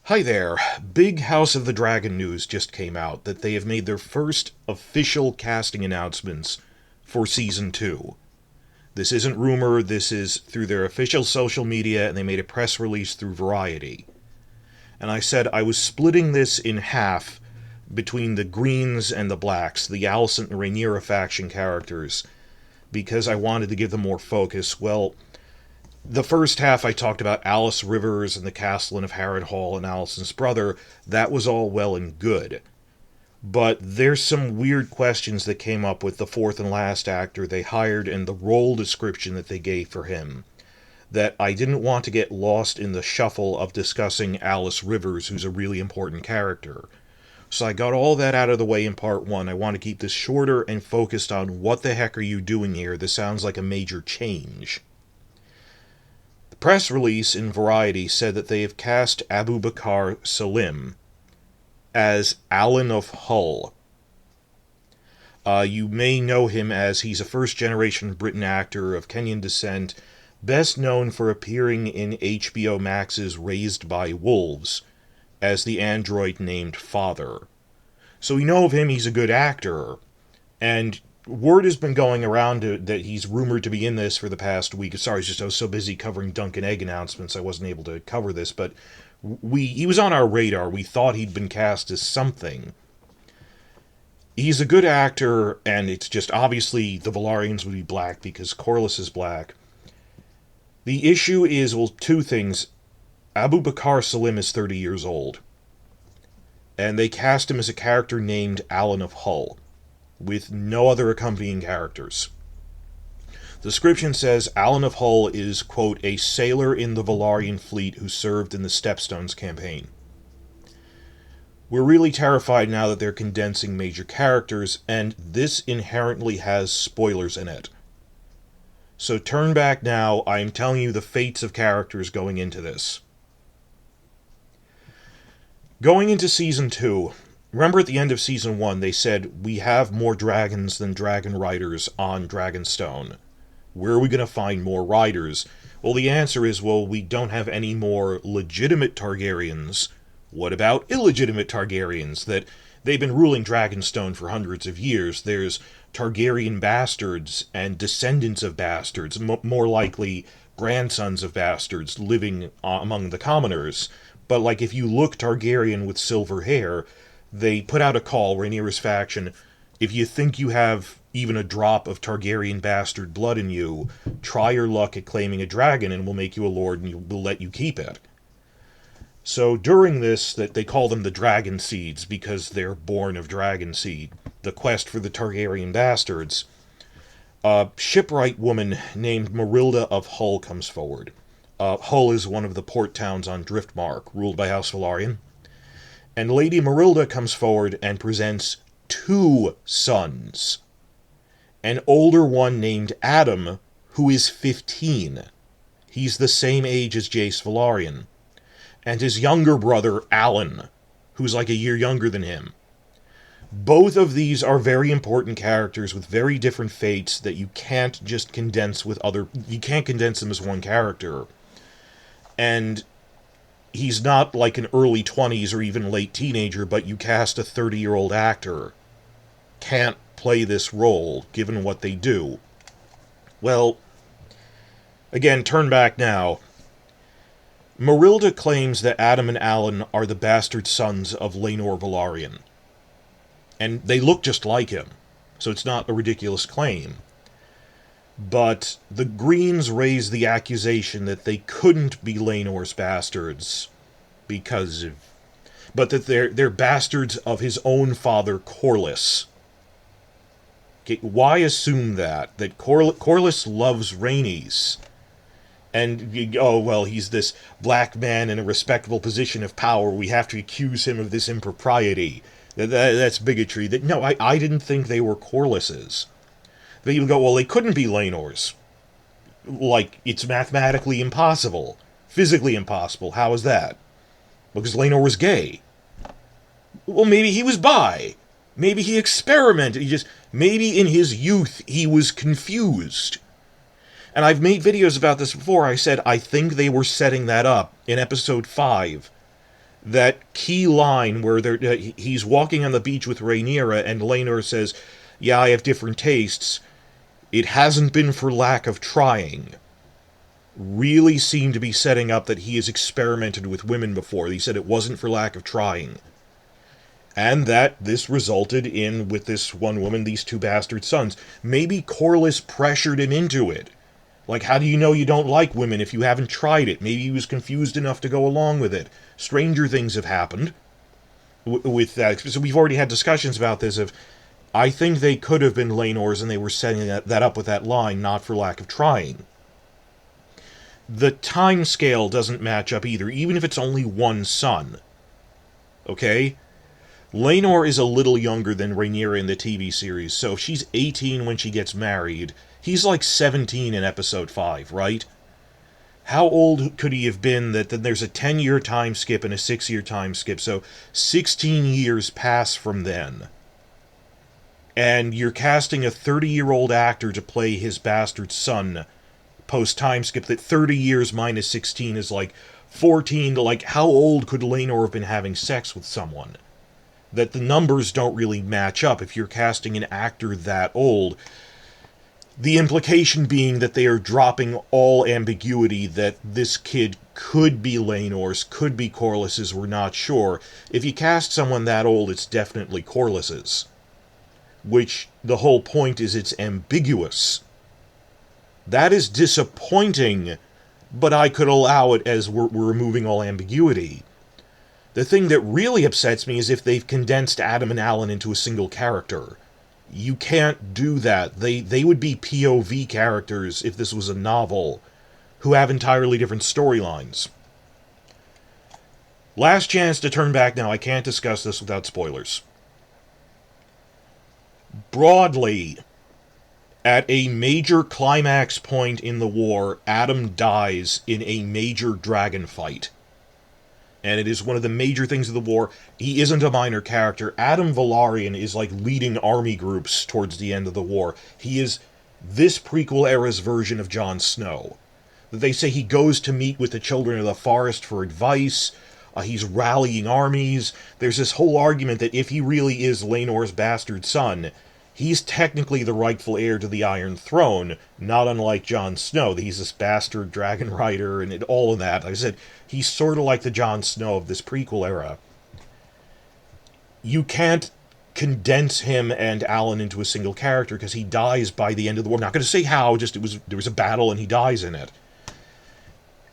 Hi there. Big House of the Dragon news just came out that they have made their first official casting announcements for Season 2. This isn't rumor, this is through their official social media, and they made a press release through Variety. And I said I was splitting this in half between the Greens and the Blacks, the Alicent and Rhaenyra faction characters, because I wanted to give them more focus. Well, the first half I talked about Alice Rivers and the Castellan of Harrenhal and Alicent's brother. That was all well and good. But there's some weird questions that came up with the fourth and last actor they hired and the role description that they gave for him, that I didn't want to get lost in the shuffle of discussing Alice Rivers, who's a really important character. So I got all that out of the way in part one. I want to keep this shorter and focused on what the heck are you doing here. This sounds like a major change. The press release in Variety said that they have cast Abubakar Salim as Alyn of Hull. You may know him as he's a first-generation Briton actor of Kenyan descent, best known for appearing in HBO Max's Raised by Wolves as the android named Father. So we know of him, he's a good actor, and word has been going around that he's rumored to be in this for the past week. Sorry, I was so busy covering Dunk and Egg announcements I wasn't able to cover this, but he was on our radar. We thought he'd been cast as something. He's a good actor, and it's just obviously the Velaryons would be black because Corlys is black. The issue is, well, two things. Abubakar Salim is 30 years old, and they cast him as a character named Alyn of Hull, with no other accompanying characters. The description says Alyn of Hull is, quote, a sailor in the Velaryon fleet who served in the Stepstones campaign. We're really terrified now that they're condensing major characters, and this inherently has spoilers in it. So turn back now, I'm telling you the fates of characters going into this. Going into Season 2, remember at the end of Season 1 they said, we have more dragons than dragon riders on Dragonstone. Where are we going to find more riders? Well, the answer is, well, we don't have any more legitimate Targaryens. What about illegitimate Targaryens? That they've been ruling Dragonstone for hundreds of years. There's Targaryen bastards and descendants of bastards, more likely grandsons of bastards, living among the commoners. But, like, if you look Targaryen with silver hair, they put out a call, Rhaenyra's faction, if you think you have even a drop of Targaryen bastard blood in you, try your luck at claiming a dragon and we'll make you a lord and we'll let you keep it. So during this, that they call them the Dragon Seeds because they're born of Dragon Seed, the quest for the Targaryen bastards, a shipwright woman named Merilda of Hull comes forward. Hull is one of the port towns on Driftmark, ruled by House Velaryon. And Lady Merilda comes forward and presents two sons. An older one named Adam, who is 15. He's the same age as Jace Velaryon. And his younger brother, Alyn, who's like a year younger than him. Both of these are very important characters with very different fates that you can't just condense with you can't condense them as one character. And he's not like an early 20s or even late teenager, but you cast a 30-year-old actor. Can't play this role, given what they do. Well, again, turn back now. Merilda claims that Adam and Alyn are the bastard sons of Laenor Velaryon. And they look just like him, so it's not a ridiculous claim. But the Greens raised the accusation that they couldn't be Laenor's bastards but that they're bastards of his own father, Corlys. Okay, why assume that Corlys loves Rhaenys? And, oh, well, he's this black man in a respectable position of power. We have to accuse him of this impropriety. That's bigotry. No, I didn't think they were Corlys's. They even go, well, they couldn't be Laenor's. Like, it's mathematically impossible. Physically impossible. How is that? Because Laenor was gay. Well, maybe he was bi. Maybe he experimented. Maybe in his youth he was confused. And I've made videos about this before. I said I think they were setting that up in episode 5. That key line where he's walking on the beach with Rhaenyra, and Laenor says, "Yeah, I have different tastes. It hasn't been for lack of trying," really seemed to be setting up that he has experimented with women before. He said it wasn't for lack of trying. And that this resulted in, with this one woman, these two bastard sons. Maybe Corlys pressured him into it. Like, how do you know you don't like women if you haven't tried it? Maybe he was confused enough to go along with it. Stranger things have happened with that. So we've already had discussions about this of, I think they could have been Laenor's and they were setting that up with that line, not for lack of trying. The time scale doesn't match up either, even if it's only one son. Okay? Laenor is a little younger than Rhaenyra in the TV series, so if she's 18 when she gets married, he's like 17 in episode 5, right? How old could he have been that then there's a 10-year time skip and a 6-year time skip, so 16 years pass from then. And you're casting a 30-year-old actor to play his bastard son post-time skip, that 30 years minus 16 is like 14 to, like, how old could Laenor have been having sex with someone? That the numbers don't really match up if you're casting an actor that old. The implication being that they are dropping all ambiguity that this kid could be Laenor's, could be Corlys's, we're not sure. If you cast someone that old, it's definitely Corlys's. Which, the whole point is it's ambiguous. That is disappointing, but I could allow it as we're removing all ambiguity. The thing that really upsets me is if they've condensed Adam and Alyn into a single character. You can't do that. They would be POV characters if this was a novel, who have entirely different storylines. Last chance to turn back now. I can't discuss this without spoilers. Broadly, at a major climax point in the war, Adam dies in a major dragon fight. And it is one of the major things of the war. He isn't a minor character. Adam Velaryon is like leading army groups towards the end of the war. He is this prequel era's version of Jon Snow. They say he goes to meet with the children of the forest for advice. He's rallying armies. There's this whole argument that if he really is Laenor's bastard son, he's technically the rightful heir to the Iron Throne, not unlike Jon Snow. He's this bastard dragon rider and all of that. Like I said, he's sort of like the Jon Snow of this prequel era. You can't condense him and Alyn into a single character because he dies by the end of the war. I'm not going to say how, just there was a battle and he dies in it.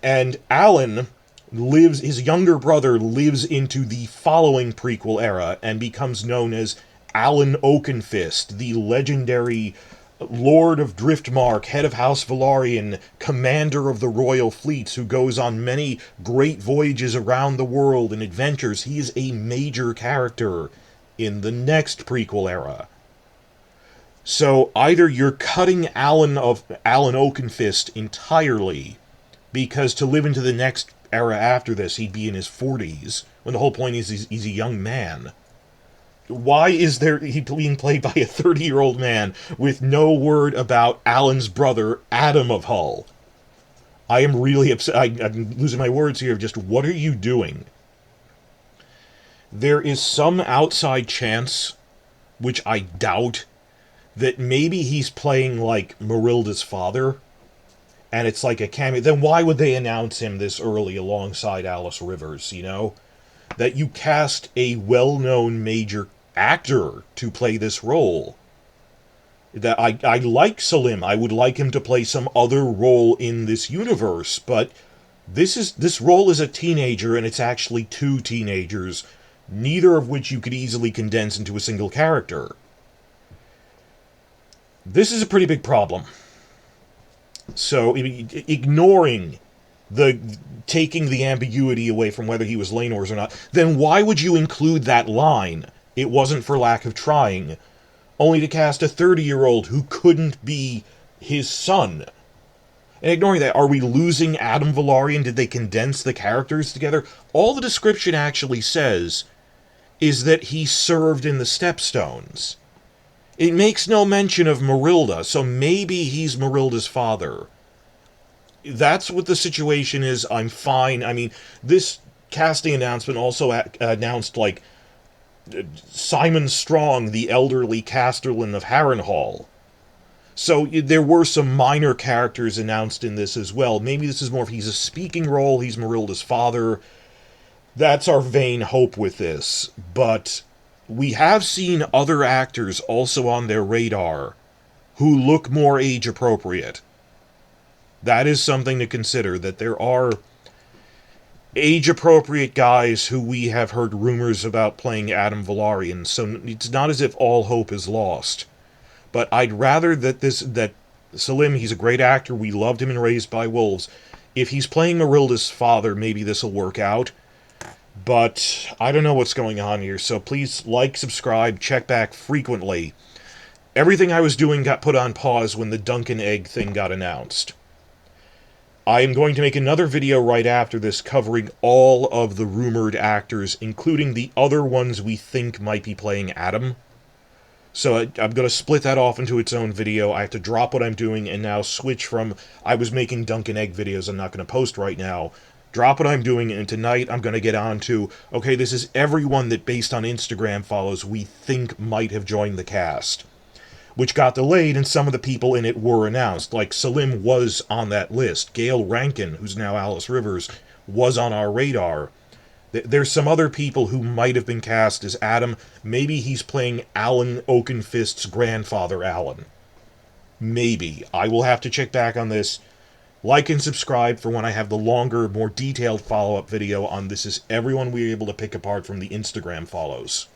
And Alyn lives, his younger brother lives into the following prequel era and becomes known as Alyn Oakenfist, the legendary Lord of Driftmark, head of House Velaryon, commander of the royal fleets, who goes on many great voyages around the world and adventures. He is a major character in the next prequel era. So either you're cutting Alyn Oakenfist entirely, because to live into the next era after this, he'd be in his 40s, when the whole point is he's a young man. Why is he being played by a 30-year-old man with no word about Alyn's brother, Adam of Hull? I am really upset. I'm losing my words here. Just, what are you doing? There is some outside chance, which I doubt, that maybe he's playing, like, Merilda's father, and it's like a cameo. Then why would they announce him this early alongside Alice Rivers, you know? That you cast a well-known major actor to play this role. That I like Salim. I would like him to play some other role in this universe, but this role is a teenager, and it's actually two teenagers, neither of which you could easily condense into a single character. This is a pretty big problem. So, ignoring taking the ambiguity away from whether he was Laenor's or not, then why would you include that line, "It wasn't for lack of trying," only to cast a 30-year-old who couldn't be his son? And ignoring that, are we losing Adam Velaryon? Did they condense the characters together? All the description actually says is that he served in the Stepstones. It makes no mention of Merilda, so maybe he's Merilda's father. That's what the situation is. I'm fine. I mean, this casting announcement also announced, like, Simon Strong, the elderly Casterlan of Harrenhal. So there were some minor characters announced in this as well. Maybe this is more if he's a speaking role, he's Marilda's father. That's our vain hope with this. But we have seen other actors also on their radar who look more age appropriate. That is something to consider, that there are age-appropriate guys who we have heard rumors about playing Adam Velaryon, so it's not as if all hope is lost. But I'd rather that Salim, he's a great actor, we loved him in Raised by Wolves. If he's playing Marilda's father, maybe this'll work out. But I don't know what's going on here, so please like, subscribe, check back frequently. Everything I was doing got put on pause when the Duncan Egg thing got announced. I am going to make another video right after this covering all of the rumored actors, including the other ones we think might be playing Adam. So I'm going to split that off into its own video. I have to drop what I'm doing and now switch from, I was making Duncan Egg videos I'm not going to post right now, drop what I'm doing, and tonight I'm going to get on to, okay, this is everyone that, based on Instagram follows, we think might have joined the cast. Which got delayed, and some of the people in it were announced. Like, Salim was on that list. Gail Rankin, who's now Alice Rivers, was on our radar. There's some other people who might have been cast as Adam. Maybe he's playing Alyn Oakenfist's grandfather, Alyn. Maybe. I will have to check back on this. Like and subscribe for when I have the longer, more detailed follow-up video on this is everyone we were able to pick apart from the Instagram follows.